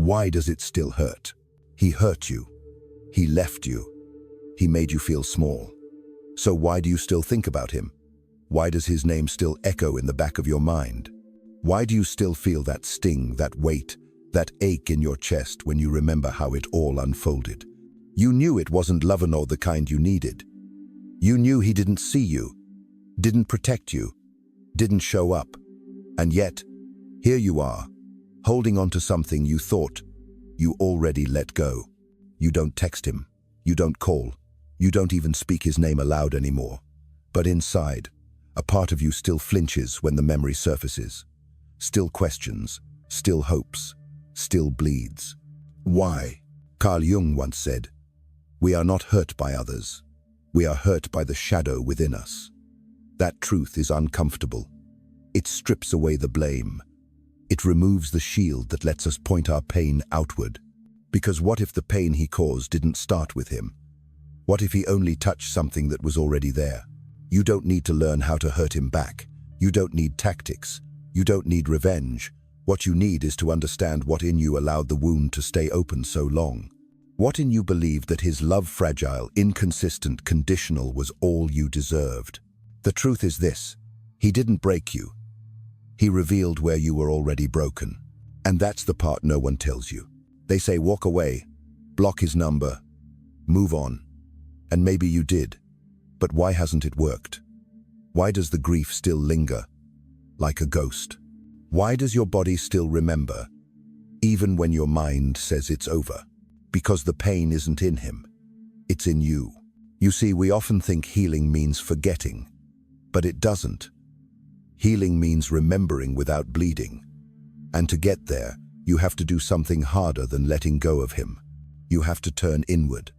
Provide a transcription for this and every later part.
Why does it still hurt? He hurt you. He left you. He made you feel small. So why do you still think about him? Why does his name still echo in the back of your mind? Why do you still feel that sting, that weight, that ache in your chest when you remember how it all unfolded? You knew it wasn't love nor the kind you needed. You knew he didn't see you, didn't protect you, didn't show up. And yet, here you are, holding on to something you thought you already let go. You don't text him, you don't call, you don't even speak his name aloud anymore. But inside, a part of you still flinches when the memory surfaces, still questions, still hopes, still bleeds. Why? Carl Jung once said, "We are not hurt by others. We are hurt by the shadow within us." That truth is uncomfortable. It strips away the blame. It removes the shield that lets us point our pain outward. Because what if the pain he caused didn't start with him? What if he only touched something that was already there? You don't need to learn how to hurt him back. You don't need tactics. You don't need revenge. What you need is to understand what in you allowed the wound to stay open so long. What in you believed that his love, fragile, inconsistent, conditional, was all you deserved? The truth is this: he didn't break you. He revealed where you were already broken. And that's the part no one tells you. They say walk away, block his number, move on. And maybe you did. But why hasn't it worked? Why does the grief still linger, like a ghost? Why does your body still remember, even when your mind says it's over? Because the pain isn't in him, it's in you. You see, we often think healing means forgetting, but it doesn't. Healing means remembering without bleeding. And to get there, you have to do something harder than letting go of him. You have to turn inward.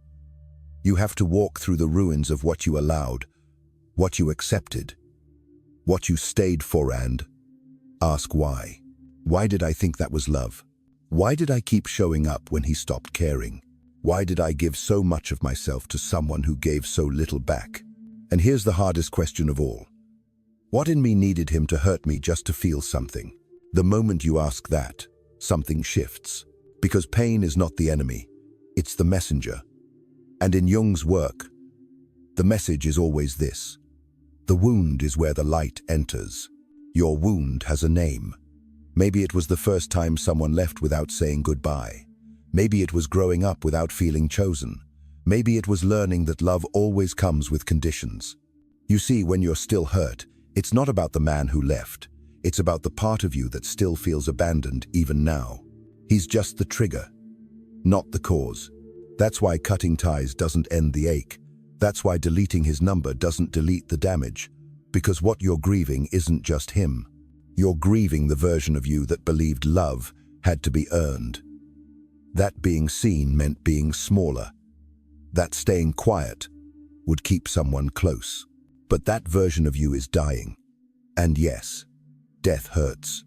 You have to walk through the ruins of what you allowed, what you accepted, what you stayed for, and ask why. Why did I think that was love? Why did I keep showing up when he stopped caring? Why did I give so much of myself to someone who gave so little back? And here's the hardest question of all. What in me needed him to hurt me just to feel something? The moment you ask that, something shifts. Because pain is not the enemy, it's the messenger. And in Jung's work, the message is always this: the wound is where the light enters. Your wound has a name. Maybe it was the first time someone left without saying goodbye. Maybe it was growing up without feeling chosen. Maybe it was learning that love always comes with conditions. You see, when you're still hurt, it's not about the man who left. It's about the part of you that still feels abandoned even now. He's just the trigger, not the cause. That's why cutting ties doesn't end the ache. That's why deleting his number doesn't delete the damage. Because what you're grieving isn't just him. You're grieving the version of you that believed love had to be earned. That being seen meant being smaller. That staying quiet would keep someone close. But that version of you is dying. And yes, death hurts.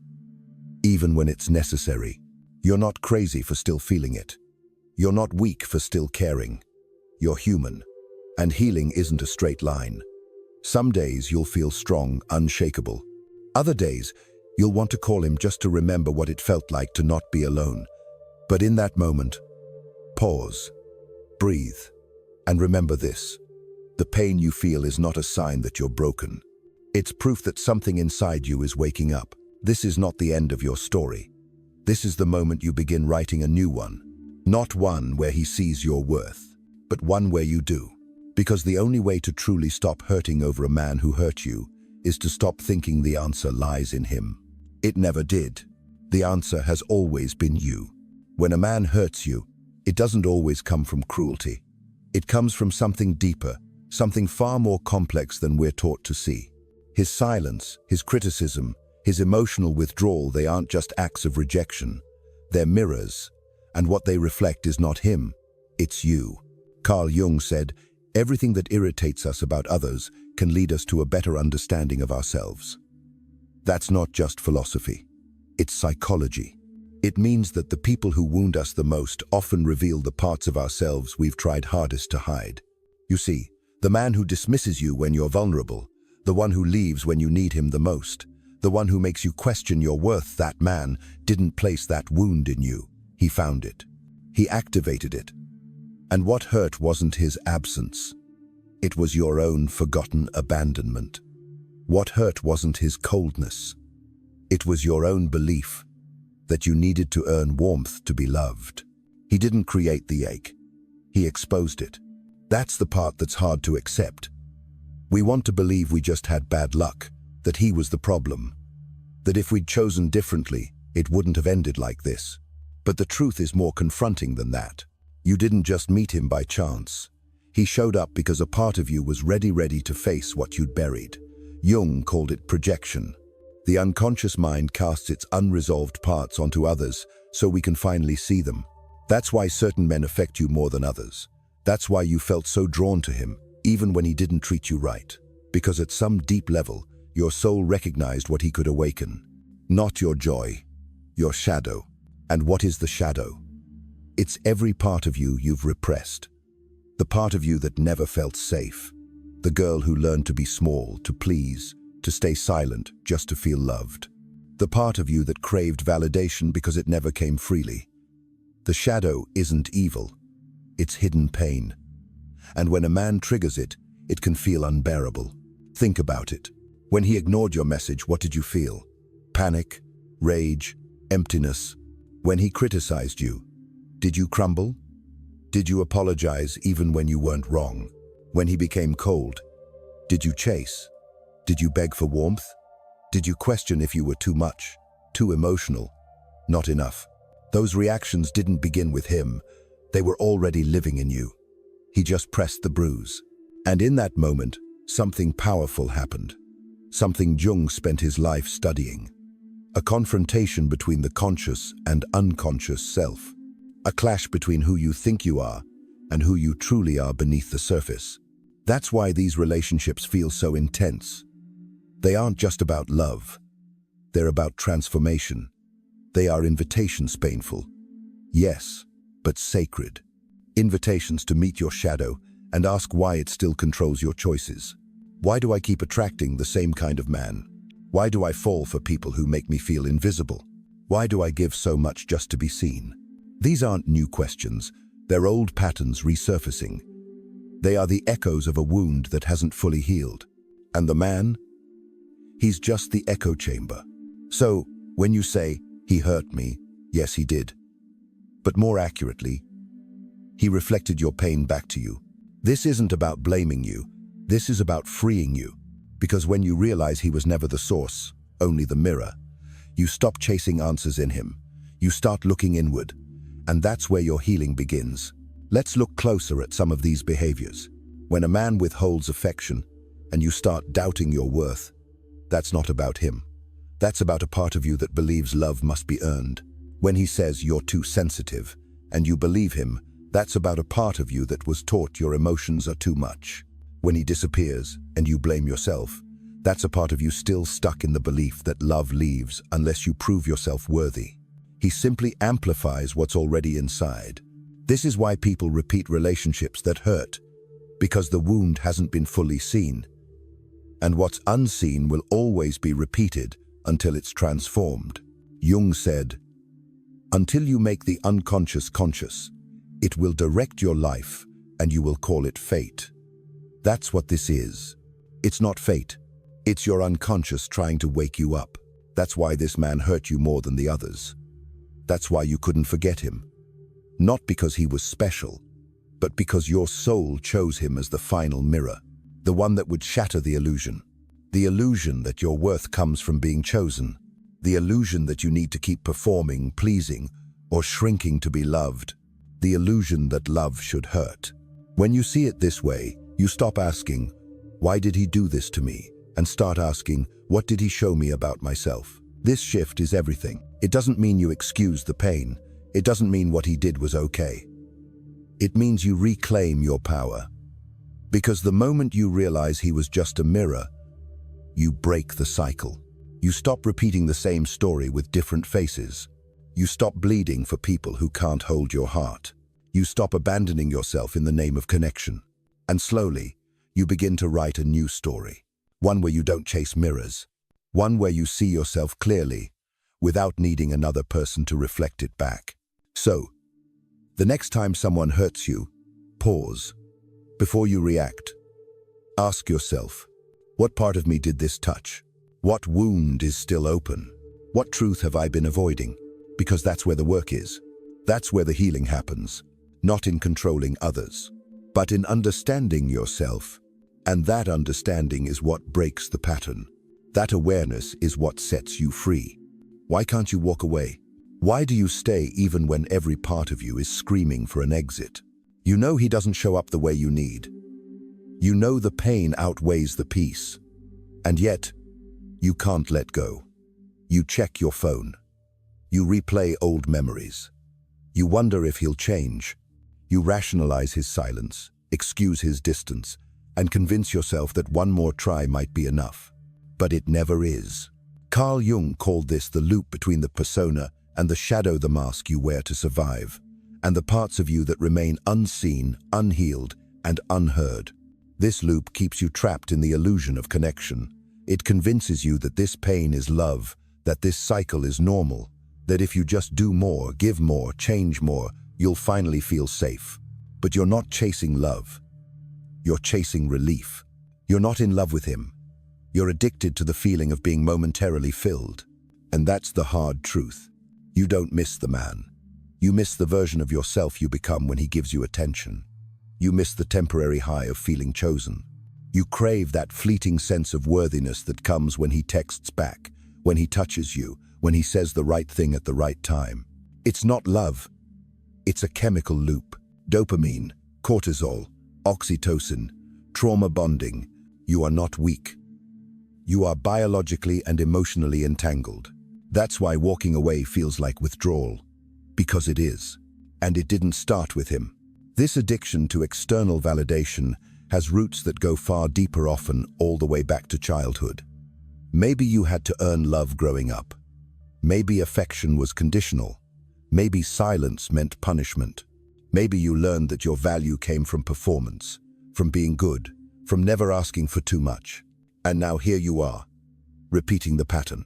Even when it's necessary. You're not crazy for still feeling it. You're not weak for still caring. You're human. And healing isn't a straight line. Some days you'll feel strong, unshakable. Other days, you'll want to call him just to remember what it felt like to not be alone. But in that moment, pause, breathe, and remember this: the pain you feel is not a sign that you're broken. It's proof that something inside you is waking up. This is not the end of your story. This is the moment you begin writing a new one. Not one where he sees your worth, but one where you do. Because the only way to truly stop hurting over a man who hurt you is to stop thinking the answer lies in him. It never did. The answer has always been you. When a man hurts you, it doesn't always come from cruelty. It comes from something deeper, something far more complex than we're taught to see. His silence, his criticism, his emotional withdrawal, they aren't just acts of rejection. They're mirrors, and what they reflect is not him, it's you. Carl Jung said, "Everything that irritates us about others can lead us to a better understanding of ourselves." That's not just philosophy, it's psychology. It means that the people who wound us the most often reveal the parts of ourselves we've tried hardest to hide. You see, the man who dismisses you when you're vulnerable, the one who leaves when you need him the most, the one who makes you question your worth, that man didn't place that wound in you. He found it. He activated it. And what hurt wasn't his absence. It was your own forgotten abandonment. What hurt wasn't his coldness. It was your own belief that you needed to earn warmth to be loved. He didn't create the ache. He exposed it. That's the part that's hard to accept. We want to believe we just had bad luck, that he was the problem, that if we'd chosen differently, it wouldn't have ended like this. But the truth is more confronting than that. You didn't just meet him by chance. He showed up because a part of you was ready to face what you'd buried. Jung called it projection. The unconscious mind casts its unresolved parts onto others so we can finally see them. That's why certain men affect you more than others. That's why you felt so drawn to him, even when he didn't treat you right. Because at some deep level, your soul recognized what he could awaken. Not your joy, your shadow. And what is the shadow? It's every part of you you've repressed. The part of you that never felt safe. The girl who learned to be small, to please, to stay silent, just to feel loved. The part of you that craved validation because it never came freely. The shadow isn't evil. It's hidden pain. And when a man triggers it, it can feel unbearable. Think about it. When he ignored your message, what did you feel? Panic, rage, emptiness. When he criticized you, did you crumble? Did you apologize even when you weren't wrong? When he became cold, did you chase? Did you beg for warmth? Did you question if you were too much, too emotional, not enough? Those reactions didn't begin with him. They were already living in you. He just pressed the bruise. And in that moment, something powerful happened. Something Jung spent his life studying. A confrontation between the conscious and unconscious self. A clash between who you think you are and who you truly are beneath the surface. That's why these relationships feel so intense. They aren't just about love. They're about transformation. They are invitations, painful. Yes, but sacred. Invitations to meet your shadow and ask why it still controls your choices. Why do I keep attracting the same kind of man? Why do I fall for people who make me feel invisible? Why do I give so much just to be seen? These aren't new questions. They're old patterns resurfacing. They are the echoes of a wound that hasn't fully healed. And the man? He's just the echo chamber. So, when you say, he hurt me, yes, he did. But more accurately, he reflected your pain back to you. This isn't about blaming you. This is about freeing you. Because when you realize he was never the source, only the mirror, you stop chasing answers in him. You start looking inward. And that's where your healing begins. Let's look closer at some of these behaviors. When a man withholds affection and you start doubting your worth, that's not about him. That's about a part of you that believes love must be earned. When he says you're too sensitive and you believe him, that's about a part of you that was taught your emotions are too much. When he disappears and you blame yourself, that's a part of you still stuck in the belief that love leaves unless you prove yourself worthy. He simply amplifies what's already inside. This is why people repeat relationships that hurt, because the wound hasn't been fully seen. And what's unseen will always be repeated until it's transformed. Jung said, "Until you make the unconscious conscious, it will direct your life and you will call it fate." That's what this is. It's not fate. It's your unconscious trying to wake you up. That's why this man hurt you more than the others. That's why you couldn't forget him. Not because he was special, but because your soul chose him as the final mirror, the one that would shatter the illusion. The illusion that your worth comes from being chosen. The illusion that you need to keep performing, pleasing, or shrinking to be loved. The illusion that love should hurt. When you see it this way, you stop asking, "Why did he do this to me?" and start asking, "What did he show me about myself?" This shift is everything. It doesn't mean you excuse the pain. It doesn't mean what he did was okay. It means you reclaim your power. Because the moment you realize he was just a mirror, you break the cycle. You stop repeating the same story with different faces. You stop bleeding for people who can't hold your heart. You stop abandoning yourself in the name of connection. And slowly, you begin to write a new story. One where you don't chase mirrors. One where you see yourself clearly, without needing another person to reflect it back. So, the next time someone hurts you, pause. Before you react, ask yourself, what part of me did this touch? What wound is still open? What truth have I been avoiding? Because that's where the work is. That's where the healing happens. Not in controlling others, but in understanding yourself. And that understanding is what breaks the pattern. That awareness is what sets you free. Why can't you walk away? Why do you stay even when every part of you is screaming for an exit? You know he doesn't show up the way you need. You know the pain outweighs the peace. And yet, you can't let go. You check your phone. You replay old memories. You wonder if he'll change. You rationalize his silence, excuse his distance, and convince yourself that one more try might be enough. But it never is. Carl Jung called this the loop between the persona and the shadow, the mask you wear to survive, and the parts of you that remain unseen, unhealed, and unheard. This loop keeps you trapped in the illusion of connection. It convinces you that this pain is love, that this cycle is normal, that if you just do more, give more, change more, you'll finally feel safe. But you're not chasing love. You're chasing relief. You're not in love with him. You're addicted to the feeling of being momentarily filled. And that's the hard truth. You don't miss the man. You miss the version of yourself you become when he gives you attention. You miss the temporary high of feeling chosen. You crave that fleeting sense of worthiness that comes when he texts back, when he touches you, when he says the right thing at the right time. It's not love. It's a chemical loop. Dopamine, cortisol, oxytocin, trauma bonding. You are not weak. You are biologically and emotionally entangled. That's why walking away feels like withdrawal. Because it is. And it didn't start with him. This addiction to external validation has roots that go far deeper, often all the way back to childhood. Maybe you had to earn love growing up. Maybe affection was conditional. Maybe silence meant punishment. Maybe you learned that your value came from performance, from being good, from never asking for too much. And now here you are, repeating the pattern.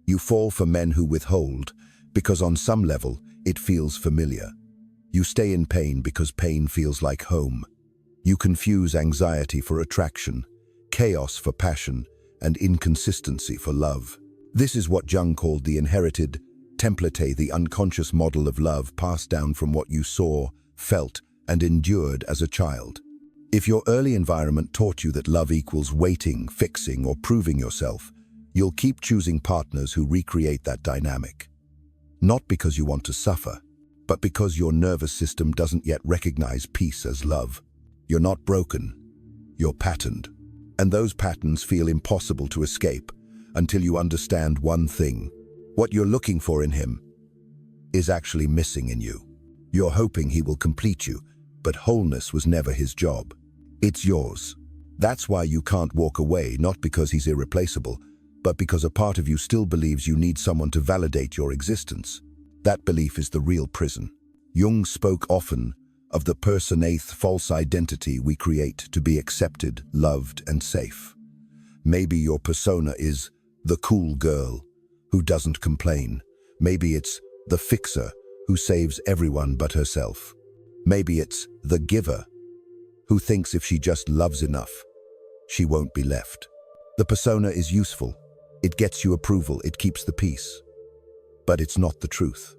You fall for men who withhold, because on some level, it feels familiar. You stay in pain because pain feels like home. You confuse anxiety for attraction, chaos for passion, and inconsistency for love. This is what Jung called the inherited template, the unconscious model of love passed down from what you saw, felt, and endured as a child. If your early environment taught you that love equals waiting, fixing, or proving yourself, you'll keep choosing partners who recreate that dynamic. Not because you want to suffer, but because your nervous system doesn't yet recognize peace as love. You're not broken, you're patterned. And those patterns feel impossible to escape until you understand one thing. What you're looking for in him is actually missing in you. You're hoping he will complete you, but wholeness was never his job. It's yours. That's why you can't walk away, not because he's irreplaceable, but because a part of you still believes you need someone to validate your existence. That belief is the real prison. Jung spoke often of the personate false identity we create to be accepted, loved, and safe. Maybe your persona is the cool girl who doesn't complain. Maybe it's the fixer who saves everyone but herself. Maybe it's the giver who thinks if she just loves enough, she won't be left. The persona is useful. It gets you approval, it keeps the peace. But it's not the truth.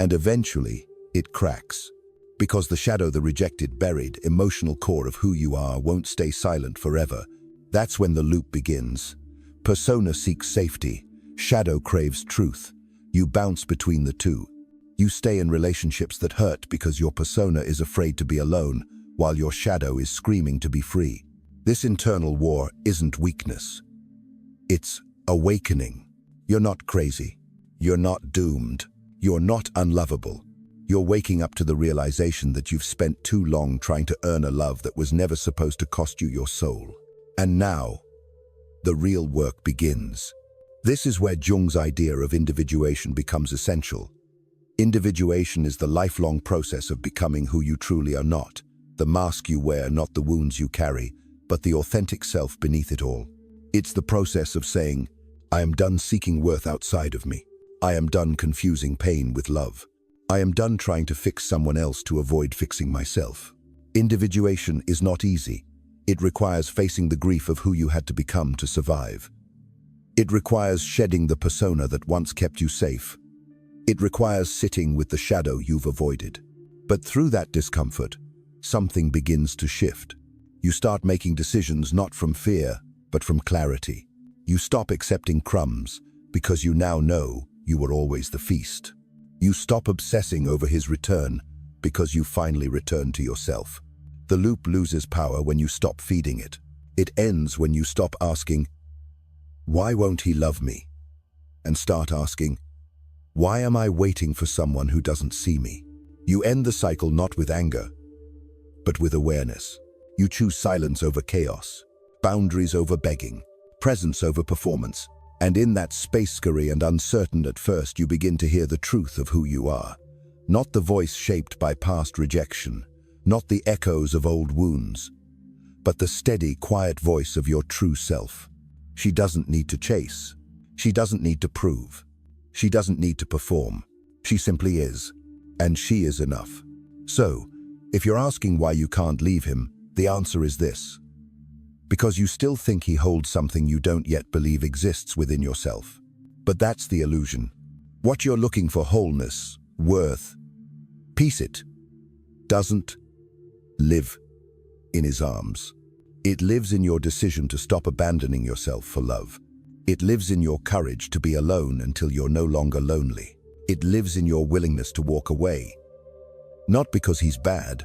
And eventually, it cracks. Because the shadow, the rejected, buried, emotional core of who you are won't stay silent forever. That's when the loop begins. Persona seeks safety. Shadow craves truth. You bounce between the two. You stay in relationships that hurt because your persona is afraid to be alone, while your shadow is screaming to be free. This internal war isn't weakness. It's awakening. You're not crazy. You're not doomed. You're not unlovable. You're waking up to the realization that you've spent too long trying to earn a love that was never supposed to cost you your soul. And now, the real work begins. This is where Jung's idea of individuation becomes essential. Individuation is the lifelong process of becoming who you truly are not. The mask you wear, not the wounds you carry, but the authentic self beneath it all. It's the process of saying, I am done seeking worth outside of me. I am done confusing pain with love. I am done trying to fix someone else to avoid fixing myself. Individuation is not easy. It requires facing the grief of who you had to become to survive. It requires shedding the persona that once kept you safe. It requires sitting with the shadow you've avoided. But through that discomfort, something begins to shift. You start making decisions not from fear, but from clarity. You stop accepting crumbs because you now know you were always the feast. You stop obsessing over his return because you finally return to yourself. The loop loses power when you stop feeding it. It ends when you stop asking, "Why won't he love me?" and start asking, "Why am I waiting for someone who doesn't see me?" You end the cycle not with anger, but with awareness. You choose silence over chaos, boundaries over begging, presence over performance. And in that space, scary and uncertain at first, you begin to hear the truth of who you are. Not the voice shaped by past rejection, not the echoes of old wounds, but the steady, quiet voice of your true self. She doesn't need to chase. She doesn't need to prove. She doesn't need to perform. She simply is, and she is enough. So, if you're asking why you can't leave him, the answer is this: because you still think he holds something you don't yet believe exists within yourself. But that's the illusion. What you're looking for, wholeness, worth, peace, it doesn't live in his arms. It lives in your decision to stop abandoning yourself for love. It lives in your courage to be alone until you're no longer lonely. It lives in your willingness to walk away. Not because he's bad,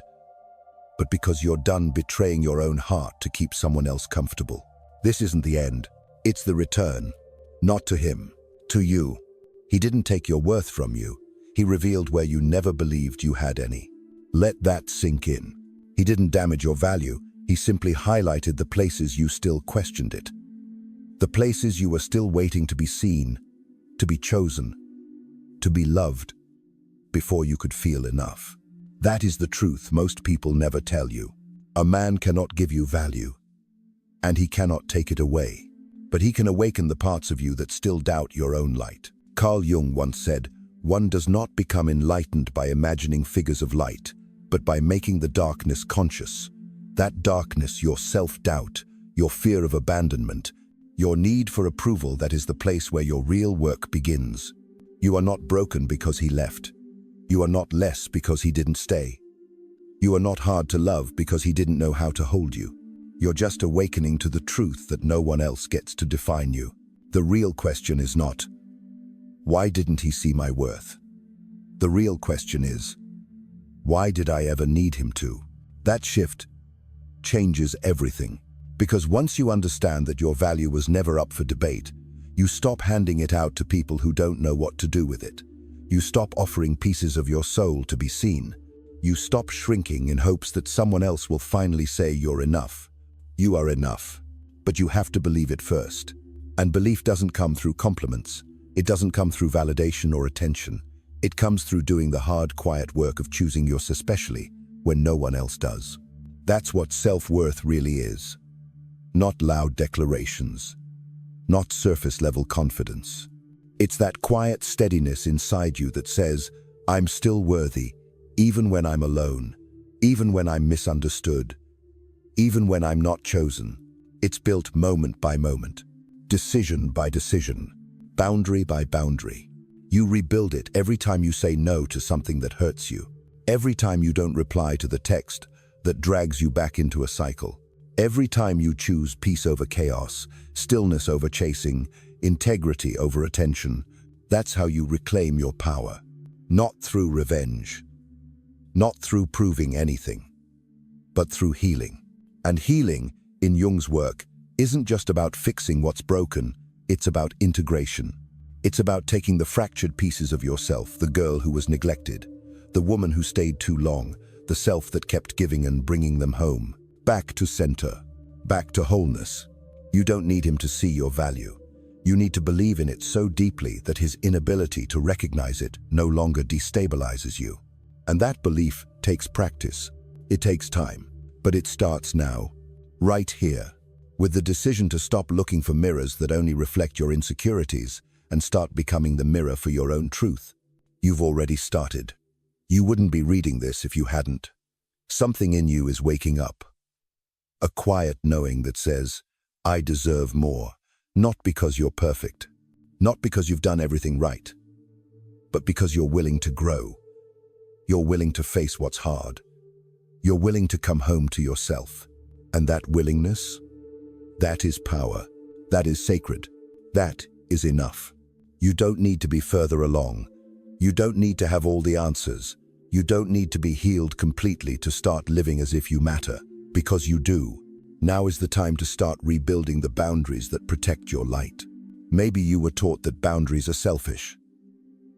but because you're done betraying your own heart to keep someone else comfortable. This isn't the end. It's the return. Not to him, to you. He didn't take your worth from you. He revealed where you never believed you had any. Let that sink in. He didn't damage your value. He simply highlighted the places you still questioned it. The places you were still waiting to be seen, to be chosen, to be loved, before you could feel enough. That is the truth most people never tell you. A man cannot give you value, and he cannot take it away, but he can awaken the parts of you that still doubt your own light. Carl Jung once said, "One does not become enlightened by imagining figures of light, but by making the darkness conscious." That darkness, your self-doubt, your fear of abandonment, your need for approval, that is the place where your real work begins. You are not broken because he left. You are not less because he didn't stay. You are not hard to love because he didn't know how to hold you. You're just awakening to the truth that no one else gets to define you. The real question is not, "Why didn't he see my worth?" The real question is, "Why did I ever need him to?" That shift changes everything. Because once you understand that your value was never up for debate, you stop handing it out to people who don't know what to do with it. You stop offering pieces of your soul to be seen. You stop shrinking in hopes that someone else will finally say you're enough. You are enough, but you have to believe it first. And belief doesn't come through compliments. It doesn't come through validation or attention. It comes through doing the hard, quiet work of choosing yourself, especially when no one else does. That's what self-worth really is. Not loud declarations, not surface-level confidence. It's that quiet steadiness inside you that says, "I'm still worthy, even when I'm alone, even when I'm misunderstood, even when I'm not chosen." It's built moment by moment, decision by decision, boundary by boundary. You rebuild it every time you say no to something that hurts you, every time you don't reply to the text that drags you back into a cycle, every time you choose peace over chaos, stillness over chasing, integrity over attention. That's how you reclaim your power. Not through revenge, not through proving anything, but through healing. And healing, in Jung's work, isn't just about fixing what's broken, it's about integration. It's about taking the fractured pieces of yourself, the girl who was neglected, the woman who stayed too long, the self that kept giving and bringing them home, back to center, back to wholeness. You don't need him to see your value. You need to believe in it so deeply that his inability to recognize it no longer destabilizes you. And that belief takes practice. It takes time, but it starts now, right here, with the decision to stop looking for mirrors that only reflect your insecurities and start becoming the mirror for your own truth. You've already started. You wouldn't be reading this if you hadn't. Something in you is waking up. A quiet knowing that says, I deserve more, not because you're perfect, not because you've done everything right, but because you're willing to grow. You're willing to face what's hard. You're willing to come home to yourself. And that willingness, that is power. That is sacred. That is enough. You don't need to be further along. You don't need to have all the answers. You don't need to be healed completely to start living as if you matter, because you do. Now is the time to start rebuilding the boundaries that protect your light. Maybe you were taught that boundaries are selfish.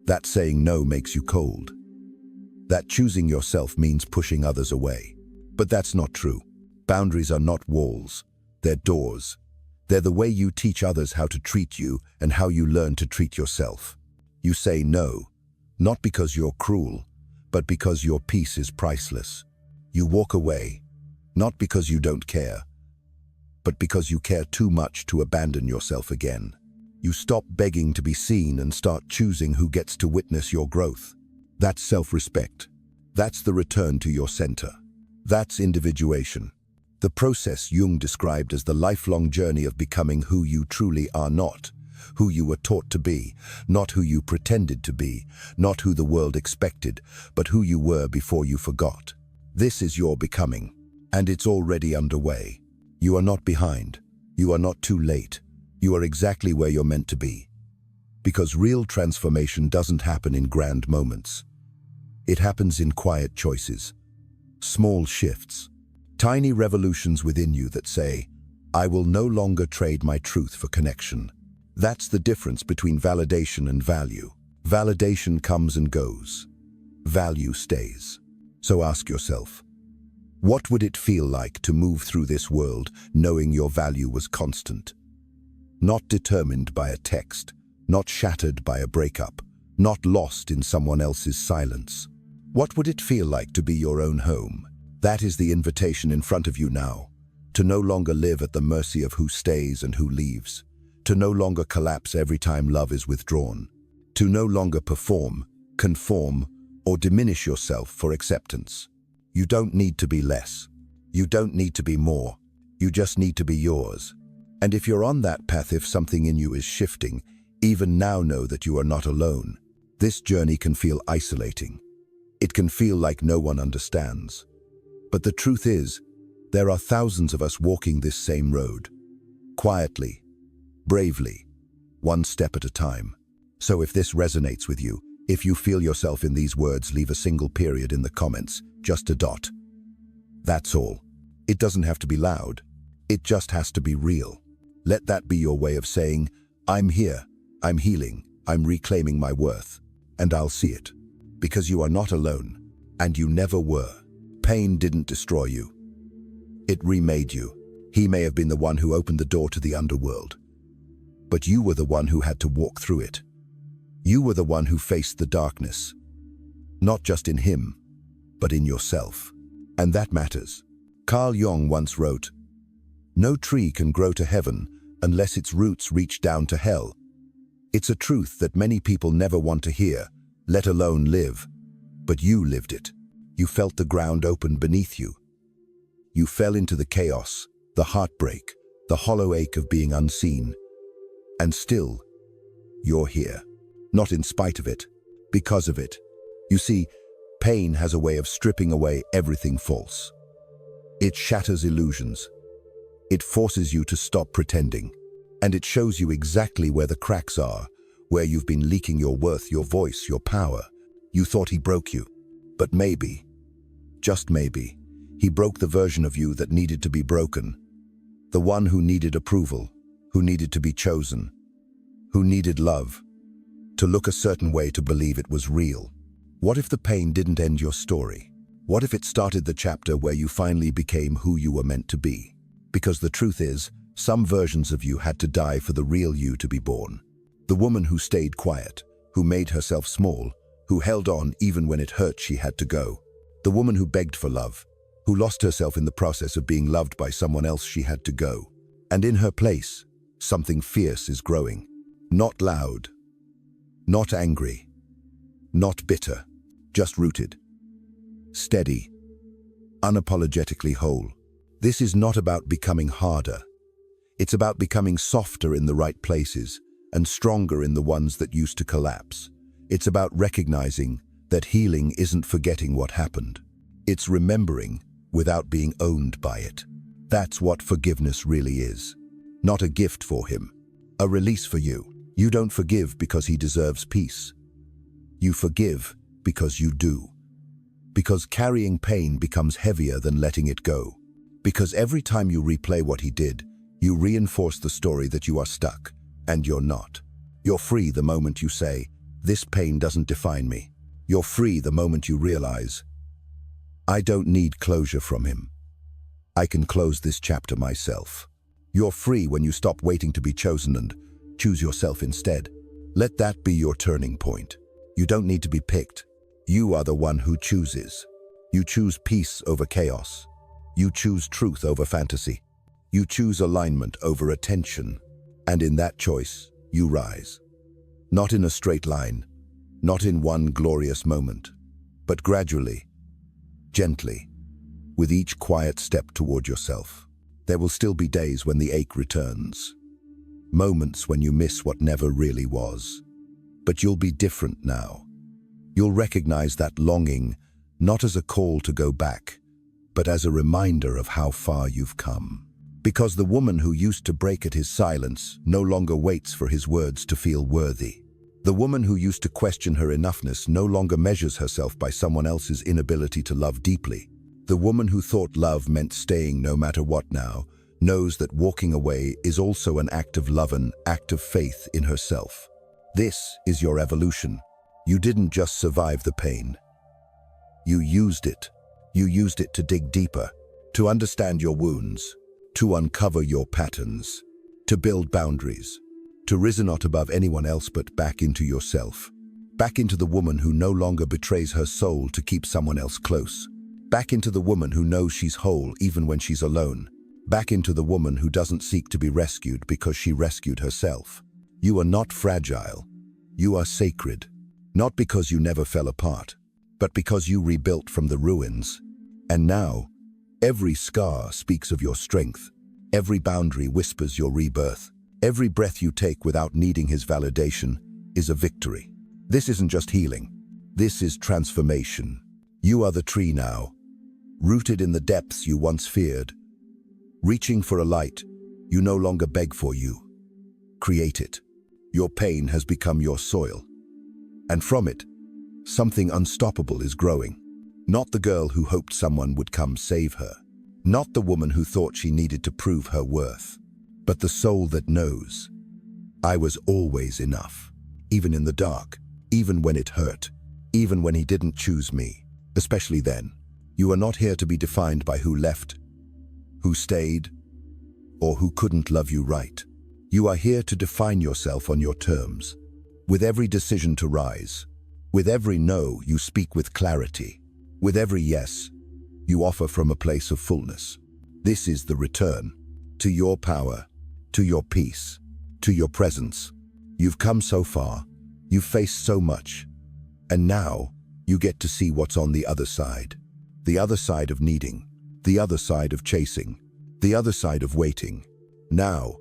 That saying no makes you cold. That choosing yourself means pushing others away. But that's not true. Boundaries are not walls. They're doors. They're the way you teach others how to treat you and how you learn to treat yourself. You say no, not because you're cruel, but because your peace is priceless. You walk away, not because you don't care, but because you care too much to abandon yourself again. You stop begging to be seen and start choosing who gets to witness your growth. That's self-respect. That's the return to your center. That's individuation. The process Jung described as the lifelong journey of becoming who you truly are not, who you were taught to be, not who you pretended to be, not who the world expected, but who you were before you forgot. This is your becoming, and it's already underway. You are not behind. You are not too late. You are exactly where you're meant to be. Because real transformation doesn't happen in grand moments. It happens in quiet choices, small shifts, tiny revolutions within you that say, I will no longer trade my truth for connection. That's the difference between validation and value. Validation comes and goes. Value stays. So ask yourself, what would it feel like to move through this world knowing your value was constant? Not determined by a text, not shattered by a breakup, not lost in someone else's silence. What would it feel like to be your own home? That is the invitation in front of you now, to no longer live at the mercy of who stays and who leaves, to no longer collapse every time love is withdrawn, to no longer perform, conform, or diminish yourself for acceptance. You don't need to be less. You don't need to be more. You just need to be yours. And if you're on that path, if something in you is shifting, even now know that you are not alone. This journey can feel isolating. It can feel like no one understands. But the truth is, there are thousands of us walking this same road. Quietly, bravely, one step at a time. So if this resonates with you, if you feel yourself in these words, leave a single period in the comments, just a dot. That's all. It doesn't have to be loud. It just has to be real. Let that be your way of saying, I'm here, I'm healing, I'm reclaiming my worth, and I'll see it. Because you are not alone, and you never were. Pain didn't destroy you. It remade you. He may have been the one who opened the door to the underworld, but you were the one who had to walk through it. You were the one who faced the darkness, not just in him, but in yourself. And that matters. Carl Jung once wrote, "No tree can grow to heaven unless its roots reach down to hell." It's a truth that many people never want to hear, let alone live. But you lived it. You felt the ground open beneath you. You fell into the chaos, the heartbreak, the hollow ache of being unseen. And still, you're here. Not in spite of it, because of it. You see, pain has a way of stripping away everything false. It shatters illusions. It forces you to stop pretending. And it shows you exactly where the cracks are, where you've been leaking your worth, your voice, your power. You thought he broke you. But maybe, just maybe, he broke the version of you that needed to be broken. The one who needed approval, who needed to be chosen, who needed love, to look a certain way to believe it was real. What if the pain didn't end your story? What if it started the chapter where you finally became who you were meant to be? Because the truth is, some versions of you had to die for the real you to be born. The woman who stayed quiet, who made herself small, who held on even when it hurt she had to go. The woman who begged for love, who lost herself in the process of being loved by someone else she had to go. And in her place, something fierce is growing. Not loud, not angry, not bitter, just rooted. steady, unapologetically whole. This is not about becoming harder. It's about becoming softer in the right places and stronger in the ones that used to collapse. It's about recognizing that healing isn't forgetting what happened. It's remembering without being owned by it. That's what forgiveness really is. Not a gift for him, a release for you. You don't forgive because he deserves peace. You forgive because you do. Because carrying pain becomes heavier than letting it go. Because every time you replay what he did, you reinforce the story that you are stuck, and you're not. You're free the moment you say, "This pain doesn't define me." You're free the moment you realize, "I don't need closure from him. I can close this chapter myself." You're free when you stop waiting to be chosen and choose yourself instead. Let that be your turning point. You don't need to be picked. You are the one who chooses. You choose peace over chaos. You choose truth over fantasy. You choose alignment over attention. And in that choice, you rise. Not in a straight line, not in one glorious moment, but gradually, gently, with each quiet step toward yourself. There will still be days when the ache returns, moments when you miss what never really was. But you'll be different now. You'll recognize that longing not as a call to go back, but as a reminder of how far you've come. Because the woman who used to break at his silence no longer waits for his words to feel worthy. The woman who used to question her enoughness no longer measures herself by someone else's inability to love deeply. The woman who thought love meant staying no matter what now knows that walking away is also an act of love, an act of faith in herself. This is your evolution. You didn't just survive the pain. You used it. You used it to dig deeper, to understand your wounds, to uncover your patterns, to build boundaries, to resonate above anyone else but back into yourself. Back into the woman who no longer betrays her soul to keep someone else close. Back into the woman who knows she's whole even when she's alone. Back into the woman who doesn't seek to be rescued because she rescued herself. You are not fragile. You are sacred. Not because you never fell apart, but because you rebuilt from the ruins. And now, every scar speaks of your strength. Every boundary whispers your rebirth. Every breath you take without needing his validation is a victory. This isn't just healing. This is transformation. You are the tree now, rooted in the depths you once feared. Reaching for a light you no longer beg for, you create it. Your pain has become your soil. And from it, something unstoppable is growing. Not the girl who hoped someone would come save her. Not the woman who thought she needed to prove her worth. But the soul that knows, I was always enough. Even in the dark, even when it hurt, even when he didn't choose me. Especially then. You are not here to be defined by who left, who stayed, or who couldn't love you right. You are here to define yourself on your terms. With every decision to rise, with every no, you speak with clarity. With every yes, you offer from a place of fullness. This is the return to your power, to your peace, to your presence. You've come so far, you've faced so much, and now you get to see what's on the other side. The other side of needing, the other side of chasing, the other side of waiting. Now,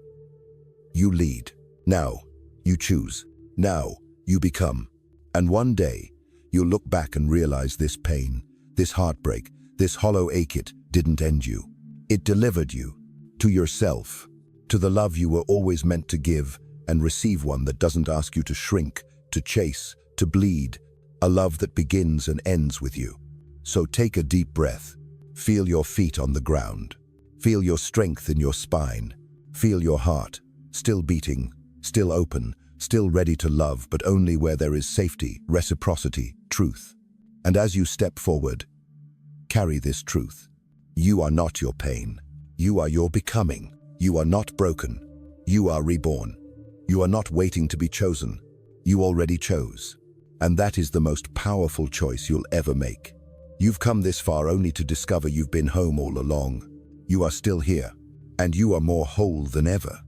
you lead. Now, you choose. Now, you become. And one day, you'll look back and realize this pain, this heartbreak, this hollow ache, it didn't end you. It delivered you to yourself, to the love you were always meant to give and receive, one that doesn't ask you to shrink, to chase, to bleed, a love that begins and ends with you. So take a deep breath. Feel your feet on the ground. Feel your strength in your spine. Feel your heart, still beating, still open, still ready to love, but only where there is safety, reciprocity, truth. And as you step forward, carry this truth. You are not your pain. You are your becoming. You are not broken. You are reborn. You are not waiting to be chosen. You already chose. And that is the most powerful choice you'll ever make. You've come this far only to discover you've been home all along. You are still here, and you are more whole than ever.